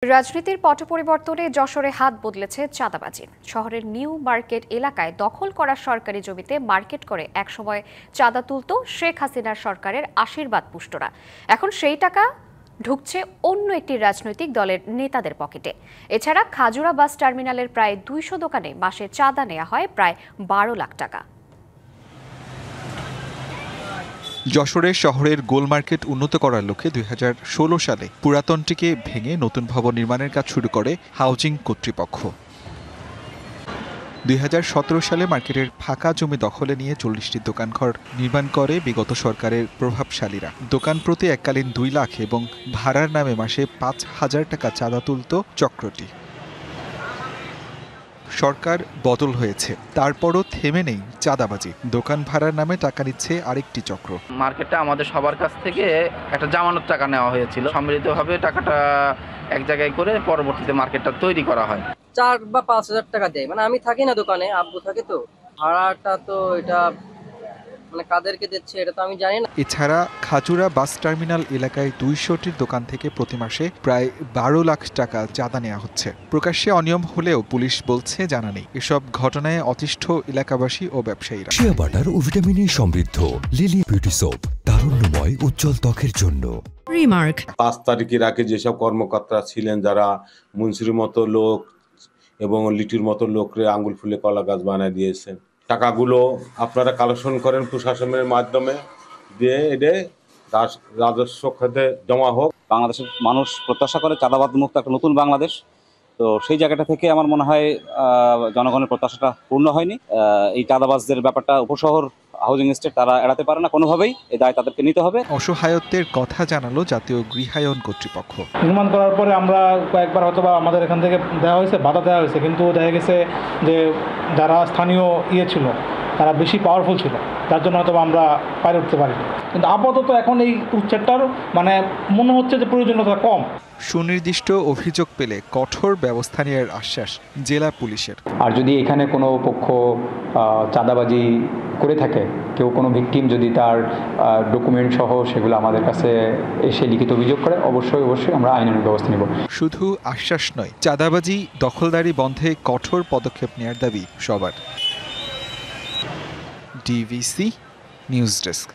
রাজনীতির পট পরিবর্তনে যশোরে হাত বদলেছে চাঁদাবাজির। শহরের নিউ মার্কেট এলাকায় দখল করা সরকারি জমিতে মার্কেট করে একসময় চাঁদা তুলত শেখ হাসিনার সরকারের আশীর্বাদ পুষ্টরা। এখন সেই টাকা ঢুকছে অন্য একটি রাজনৈতিক দলের নেতাদের পকেটে। এছাড়া খাজুরা বাস টার্মিনালের প্রায় ২০০ দোকানে মাসে চাঁদা নেওয়া হয় প্রায় ১২ লাখ টাকা। যশোরের শহরের গোল মার্কেট উন্নত করার লক্ষ্যে ২০১৬ সালে পুরাতনটিকে ভেঙে নতুন ভবন নির্মাণের কাজ শুরু করে হাউজিং কর্তৃপক্ষ। ২০১৭ সালে মার্কেটের ফাঁকা জমি দখলে নিয়ে ৪০টি দোকানঘর নির্মাণ করে বিগত সরকারের প্রভাবশালীরা। দোকান প্রতি এককালীন ২ লাখ এবং ভাড়ার নামে মাসে ৫,০০০ টাকা চাঁদা তুলত চক্রটি। সরকার বদল হয়েছে, তারপরও থেমে নেই চাঁদাবাজি। দোকান ভাড়ার নামে টাকা নিচ্ছে আরেকটি চক্র। মার্কেটটা আমাদের সবার কাছ থেকে একটা জামানত টাকা নেওয়া হয়েছিল, সম্মিলিতভাবে টাকাটা এক জায়গায় করে পরবর্তীতে মার্কেটটা তৈরি করা হয়। ৪ বা ৫,০০০ টাকা দেয়, মানে আমি থাকি না দোকানে, আব্বু থাকে, তো ভাড়াটা তো এটা মানে কাদেরকে দিচ্ছে এটা তো আমি জানি না। এছাড়া খাজুরা বাস টার্মিনাল এলাকায় ২০০টির দোকান থেকে প্রতি মাসে প্রায় ১২ লাখ টাকা চাঁদা নেওয়া হচ্ছে। প্রকাশ্যে অনিয়ম হলেও পুলিশ বলছে জানা নেই। এসব ঘটনায় অতিষ্ঠ এলাকাবাসী ও ব্যবসায়ীরা। শিয়া বাটার ও ভিটামিনে সমৃদ্ধ লিলি বিউটি সোপ, তারুণ্যময় উজ্জ্বল ত্বকের জন্য। রিমার্ক ৫ তারিখের আগে যেসব কর্মকর্তা ছিলেন, যারা মুন্সির মতো লোক এবং লিটুর মতো লোকরে আঙ্গুল ফুলে কলা গাছ বানায় দিয়েছেন, টাকাগুলো আপনারা কালেকশন করেন প্রশাসনের মাধ্যমে, দিয়ে এটা রাজস্ব খাতে জমা হোক। বাংলাদেশের মানুষ প্রত্যাশা করে চাঁদাবাদ মুক্ত একটা নতুন বাংলাদেশ। তো সেই জায়গাটা থেকে আমার মনে হয় জনগণের প্রত্যাশাটা পূর্ণ হয়নি। এই চাঁদাবাজদের ব্যাপারটা উপশহর হাউজিং এস্টেট তারা এড়াতে পারে না কোনোভাবেই, এই দায় তাদেরকে নিতে হবে। অসহায়ত্বের কথা জানালো জাতীয় গৃহায়ন কর্তৃপক্ষ। নির্মাণ করার পরে আমরা কয়েকবার হয়তো বা আমাদের এখান থেকে দেওয়া হয়েছে, বাধা দেওয়া হয়েছে, কিন্তু দেখা গেছে যে যারা স্থানীয় ছিল তারা বেশি পাওয়ারফুল ছিল, যার জন্য হয়তো আমরা পারে উঠতে পারিনি। কিন্তু আপাতত এখন এই উচ্ছেদটার মানে মনে হচ্ছে যে প্রয়োজনীয়তা কম। সুনির্দিষ্ট অভিযোগ পেলে কঠোর ব্যবস্থা নেওয়ার আশ্বাস জেলা পুলিশের। আর যদি এখানে কোনো পক্ষ চাঁদাবাজি করে থাকে, কেউ কোনো ভিকটিম যদি তার ডকুমেন্ট সহ সেগুলো আমাদের কাছে এসে লিখিত অভিযোগ করে, অবশ্যই আমরা আইনানুগ ব্যবস্থা নেব। শুধু আশ্বাস নয়, চাঁদাবাজি দখলদারি বন্ধে কঠোর পদক্ষেপ নেওয়ার দাবি সবার। DVC news desk.